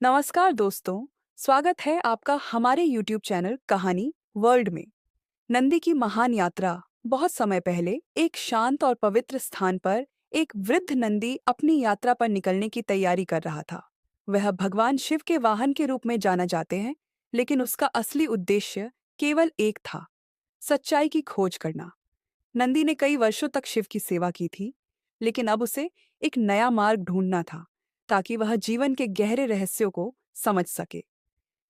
नमस्कार दोस्तों। स्वागत है आपका हमारे YouTube चैनल कहानी वर्ल्ड में। नंदी की महान यात्रा। बहुत समय पहले एक शांत और पवित्र स्थान पर एक वृद्ध नंदी अपनी यात्रा पर निकलने की तैयारी कर रहा था। वह भगवान शिव के वाहन के रूप में जाना जाते हैं, लेकिन उसका असली उद्देश्य केवल एक था, सच्चाई की खोज करना। नंदी ने कई वर्षों तक शिव की सेवा की थी, लेकिन अब उसे एक नया मार्ग ढूंढना था ताकि वह जीवन के गहरे रहस्यों को समझ सके।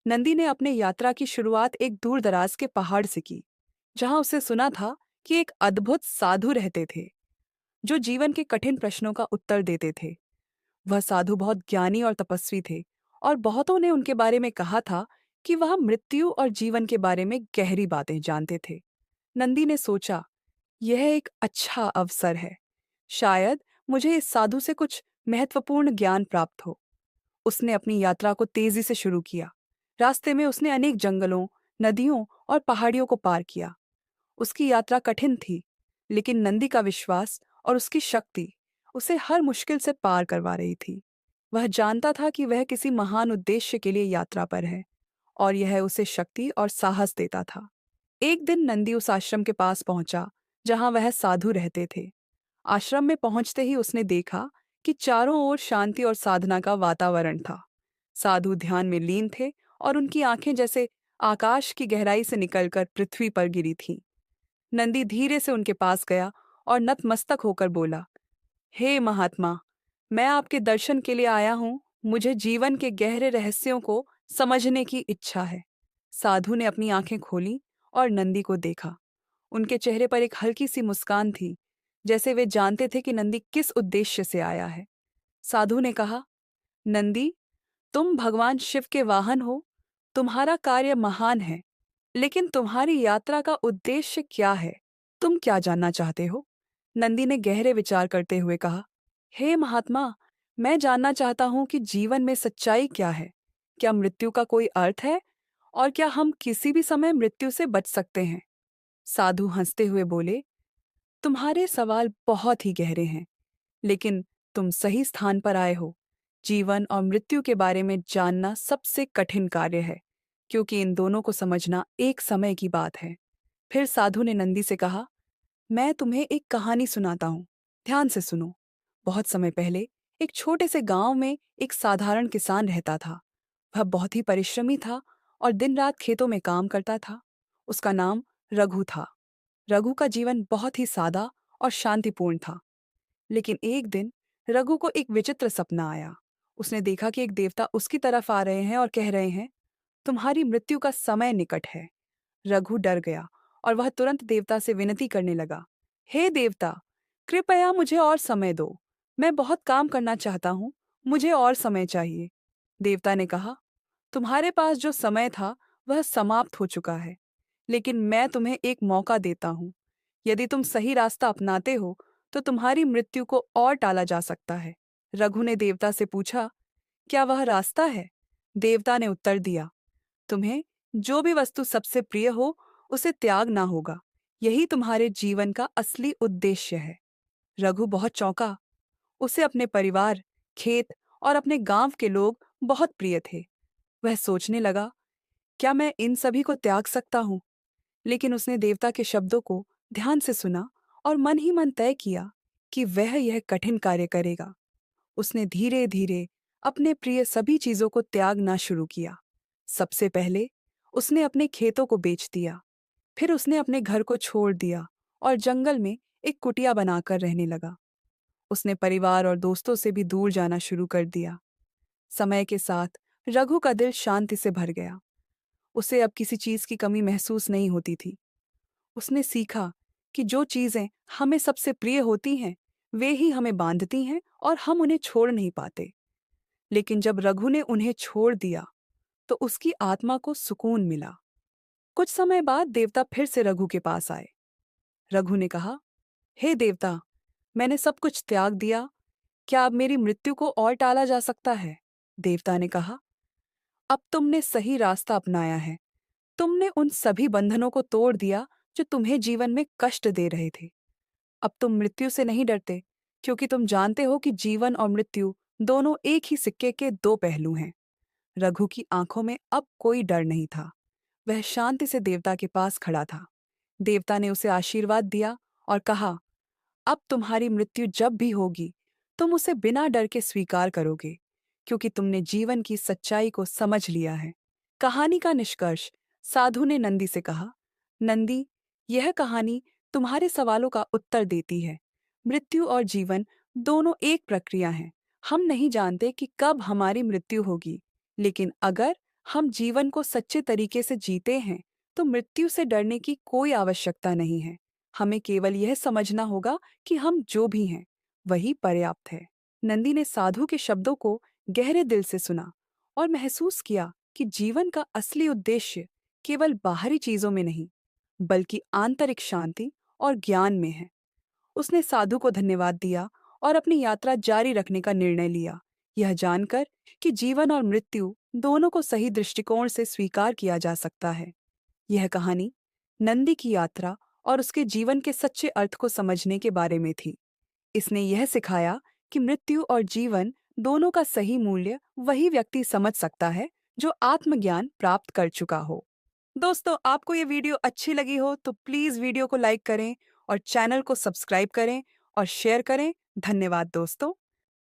नंदी ने अपने यात्रा की शुरुआत एक दूर दराज के पहाड़ से की, जहां उसे सुना था कि एक अद्भुत साधु रहते थे जो जीवन के कठिन प्रश्नों का उत्तर देते थे। वह साधु बहुत ज्ञानी और तपस्वी थे, और बहुतों ने उनके बारे में कहा था कि वह मृत्यु और जीवन के बारे में गहरी बातें जानते थे। नंदी ने सोचा, यह एक अच्छा अवसर है। शायद मुझे इस साधु से कुछ महत्वपूर्ण ज्ञान प्राप्त हो। उसने अपनी यात्रा को तेजी से शुरू किया। रास्ते में उसने अनेक जंगलों, नदियों और पहाड़ियों को पार किया। उसकी यात्रा कठिन थी, लेकिन नंदी का विश्वास और उसकी शक्ति उसे हर मुश्किल से पार करवा रही थी। वह जानता था कि वह किसी महान उद्देश्य के लिए यात्रा पर है, और यह उसे शक्ति और साहस देता था। एक दिन नंदी उस आश्रम के पास पहुंचा जहां वह साधु रहते थे। आश्रम में पहुंचते ही उसने देखा कि चारों ओर शांति और साधना का वातावरण था। साधु ध्यान में लीन थे, और उनकी आंखें जैसे आकाश की गहराई से निकलकर पृथ्वी पर गिरी थीं। नंदी धीरे से उनके पास गया और नतमस्तक होकर बोला, हे महात्मा, मैं आपके दर्शन के लिए आया हूँ। मुझे जीवन के गहरे रहस्यों को समझने की इच्छा है। साधु ने अपनी आंखें खोली और नंदी को देखा। उनके चेहरे पर एक हल्की सी मुस्कान थी, जैसे वे जानते थे कि नंदी किस उद्देश्य से आया है। साधु ने कहा, नंदी, तुम भगवान शिव के वाहन हो। तुम्हारा कार्य महान है, लेकिन तुम्हारी यात्रा का उद्देश्य क्या है? तुम क्या जानना चाहते हो? नंदी ने गहरे विचार करते हुए कहा, हे महात्मा, मैं जानना चाहता हूं कि जीवन में सच्चाई क्या है। क्या मृत्यु का कोई अर्थ है? और क्या हम किसी भी समय मृत्यु से बच सकते हैं? साधु हंसते हुए बोले, तुम्हारे सवाल बहुत ही गहरे हैं, लेकिन तुम सही स्थान पर आए हो। जीवन और मृत्यु के बारे में जानना सबसे कठिन कार्य है, क्योंकि इन दोनों को समझना एक समय की बात है। फिर साधु ने नंदी से कहा, मैं तुम्हें एक कहानी सुनाता हूँ। ध्यान से सुनो। बहुत समय पहले एक छोटे से गांव में एक साधारण किसान रहता था। वह बहुत ही परिश्रमी था और दिन रात खेतों में काम करता था। उसका नाम रघु था। रघु का जीवन बहुत ही सादा और शांतिपूर्ण था। लेकिन एक दिन रघु को एक विचित्र सपना आया। उसने देखा कि एक देवता उसकी तरफ आ रहे हैं और कह रहे हैं, तुम्हारी मृत्यु का समय निकट है। रघु डर गया और वह तुरंत देवता से विनती करने लगा, हे देवता, कृपया मुझे और समय दो। मैं बहुत काम करना चाहता हूँ। मुझे और समय चाहिए। देवता ने कहा, तुम्हारे पास जो समय था वह समाप्त हो चुका है, लेकिन मैं तुम्हें एक मौका देता हूँ। यदि तुम सही रास्ता अपनाते हो तो तुम्हारी मृत्यु को और टाला जा सकता है। रघु ने देवता से पूछा, क्या वह रास्ता है? देवता ने उत्तर दिया, तुम्हें जो भी वस्तु सबसे प्रिय हो उसे त्यागना होगा। यही तुम्हारे जीवन का असली उद्देश्य है। रघु बहुत चौंका। उसे अपने परिवार, खेत और अपने गांव के लोग बहुत प्रिय थे। वह सोचने लगा, क्या मैं इन सभी को त्याग सकता हूँ? लेकिन उसने देवता के शब्दों को ध्यान से सुना और मन ही मन तय किया कि वह यह कठिन कार्य करेगा। उसने धीरे धीरे अपने प्रिय सभी चीजों को त्यागना शुरू किया। सबसे पहले उसने अपने खेतों को बेच दिया। फिर उसने अपने घर को छोड़ दिया और जंगल में एक कुटिया बनाकर रहने लगा। उसने परिवार और दोस्तों से भी दूर जाना शुरू कर दिया। समय के साथ रघु का दिल शांति से भर गया। उसे अब किसी चीज की कमी महसूस नहीं होती थी। उसने सीखा कि जो चीजें हमें सबसे प्रिय होती हैं, वे ही हमें बांधती हैं और हम उन्हें छोड़ नहीं पाते। लेकिन जब रघु ने उन्हें छोड़ दिया, तो उसकी आत्मा को सुकून मिला। कुछ समय बाद देवता फिर से रघु के पास आए। रघु ने कहा, हे देवता, मैंने सब कुछ त्याग दिया। क्या अब मेरी मृत्यु को और टाला जा सकता है? देवता ने कहा, अब तुमने सही रास्ता अपनाया है। तुमने उन सभी बंधनों को तोड़ दिया जो तुम्हें जीवन में कष्ट दे रहे थे। अब तुम मृत्यु से नहीं डरते, क्योंकि तुम जानते हो कि जीवन और मृत्यु दोनों एक ही सिक्के के दो पहलू हैं। रघु की आंखों में अब कोई डर नहीं था। वह शांति से देवता के पास खड़ा था। देवता ने उसे आशीर्वाद दिया और कहा, अब तुम्हारी मृत्यु जब भी होगी, तुम उसे बिना डर के स्वीकार करोगे, क्योंकि तुमने जीवन की सच्चाई को समझ लिया है। कहानी का निष्कर्ष। साधु ने नंदी से कहा, नंदी, यह कहानी तुम्हारे सवालों का उत्तर देती है। मृत्यु और जीवन दोनों एक प्रक्रिया हैं। हम नहीं जानते कि कब हमारी मृत्यु होगी, लेकिन अगर हम जीवन को सच्चे तरीके से जीते हैं, तो मृत्यु से डरने की कोई आवश्यकता नहीं है। हमें केवल यह समझना होगा कि हम जो भी हैं, वही पर्याप्त है। नंदी ने साधु के शब्दों को गहरे दिल से सुना और महसूस किया कि जीवन का असली उद्देश्य केवल बाहरी चीजों में नहीं, बल्कि आंतरिक शांति और ज्ञान में है। उसने साधु को धन्यवाद दिया और अपनी यात्रा जारी रखने का निर्णय लिया, यह जानकर कि जीवन और मृत्यु दोनों को सही दृष्टिकोण से स्वीकार किया जा सकता है। यह कहानी नंदी की यात्रा और उसके जीवन के सच्चे अर्थ को समझने के बारे में थी। इसने यह सिखाया कि मृत्यु और जीवन दोनों का सही मूल्य वही व्यक्ति समझ सकता है जो आत्मज्ञान प्राप्त कर चुका हो। दोस्तों, आपको ये वीडियो अच्छी लगी हो तो प्लीज़ वीडियो को लाइक करें और चैनल को सब्सक्राइब करें और शेयर करें। धन्यवाद दोस्तों।